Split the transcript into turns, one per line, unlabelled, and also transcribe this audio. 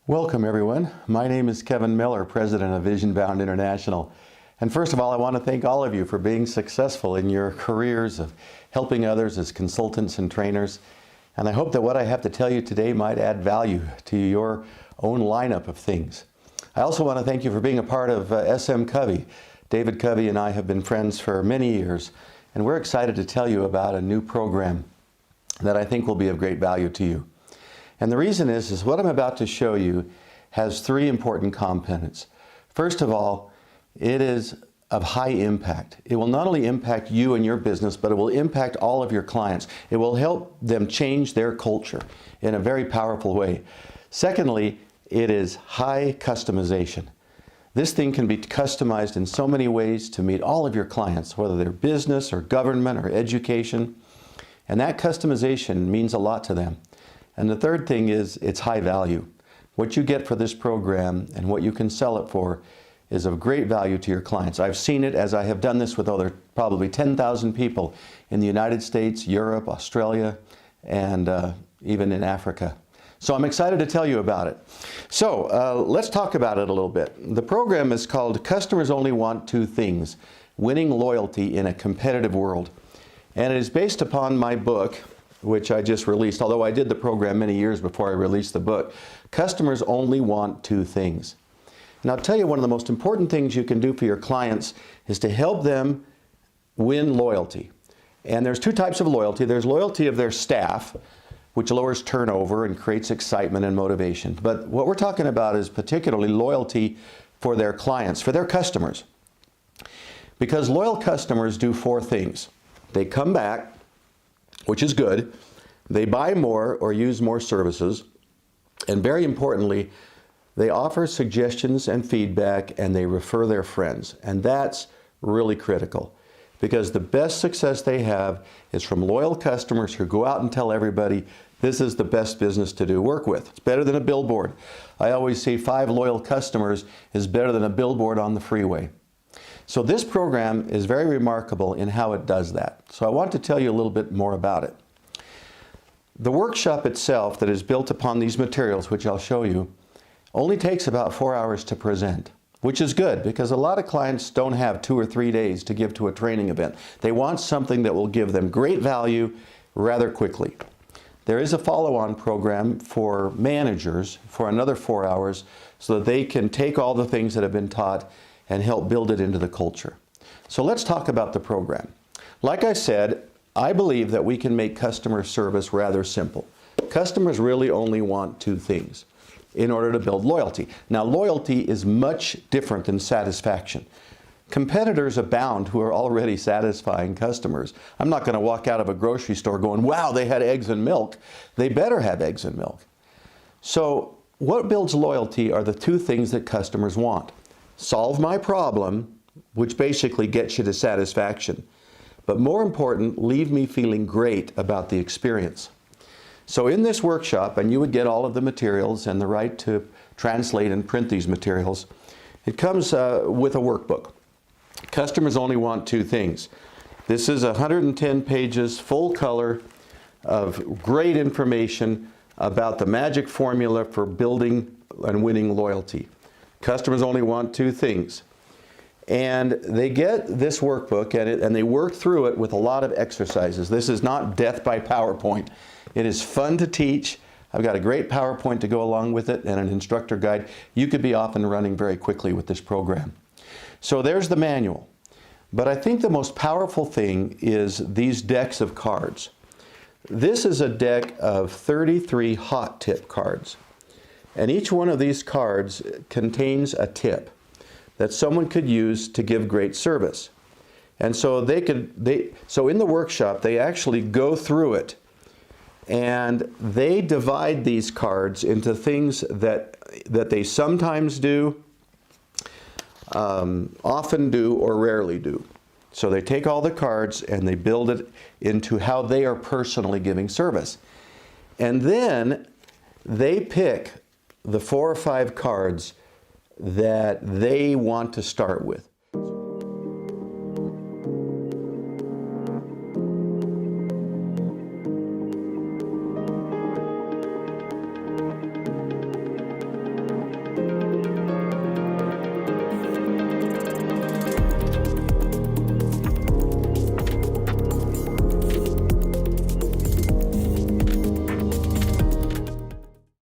Welcome everyone. My name is Kevin Miller, President of VisionBound International. And first of all, I want to thank all of you for being successful in your careers of helping others as consultants and trainers. And I hope that what I have to tell you today might add value to your own lineup of things. I also want to thank you for being a part of SM Covey. David Covey and I have been friends for many years, and we're excited to tell you about a new program that I think will be of great value to you. And the reason is what I'm about to show you has three important components. First of all, it is of high impact. It will not only impact you and your business, but it will impact all of your clients. It will help them change their culture in a very powerful way. Secondly, it is high customization. This thing can be customized in so many ways to meet all of your clients, whether they're business or government or education. And that customization means a lot to them. And the third thing is it's high value. What you get for this program and what you can sell it for is of great value to your clients. I've seen it as I have done this with other probably 10,000 people in the United States, Europe, Australia, and even in Africa. So I'm excited to tell you about it. So let's talk about it a little bit. The program is called Customers Only Want Two Things: Winning Loyalty in a Competitive World. And it is based upon my book, which I just released, although I did the program many years before I released the book. Customers only want two things. And I'll tell you, one of the most important things you can do for your clients is to help them win loyalty. And there's two types of loyalty. There's loyalty of their staff, which lowers turnover and creates excitement and motivation. But what we're talking about is particularly loyalty for their clients, for their customers. Because loyal customers do four things. They come back, which is good. They buy more or use more services. And very importantly, they offer suggestions and feedback, and they refer their friends. And that's really critical, because the best success they have is from loyal customers who go out and tell everybody, this is the best business to work with. It's better than a billboard. I always say 5 loyal customers is better than a billboard on the freeway. So this program is very remarkable in how it does that. So I want to tell you a little bit more about it. The workshop itself that is built upon these materials, which I'll show you, only takes about 4 hours to present, which is good because a lot of clients don't have 2 or 3 days to give to a training event. They want something that will give them great value rather quickly. There is a follow-on program for managers for another 4 hours so that they can take all the things that have been taught and help build it into the culture. So let's talk about the program. Like I said, I believe that we can make customer service rather simple. Customers really only want two things in order to build loyalty. Now, loyalty is much different than satisfaction. Competitors abound who are already satisfying customers. I'm not going to walk out of a grocery store going, wow, they had eggs and milk. They better have eggs and milk. So what builds loyalty are the two things that customers want. Solve my problem, which basically gets you to satisfaction. But more important, leave me feeling great about the experience. So in this workshop, and you would get all of the materials and the right to translate and print these materials, it comes with a workbook. Customers only want two things. This is 110 pages, full color, of great information about the magic formula for building and winning loyalty. Customers only want two things. And they get this workbook and they work through it with a lot of exercises. This is not death by PowerPoint. It is fun to teach. I've got a great PowerPoint to go along with it and an instructor guide. You could be off and running very quickly with this program. So there's the manual. But I think the most powerful thing is these decks of cards. This is a deck of 33 hot tip cards. And each one of these cards contains a tip that someone could use to give great service. And so so in the workshop, they actually go through it and they divide these cards into things that they sometimes do, often do, or rarely do. So they take all the cards and they build it into how they are personally giving service. And then they pick the 4 or 5 cards that they want to start with.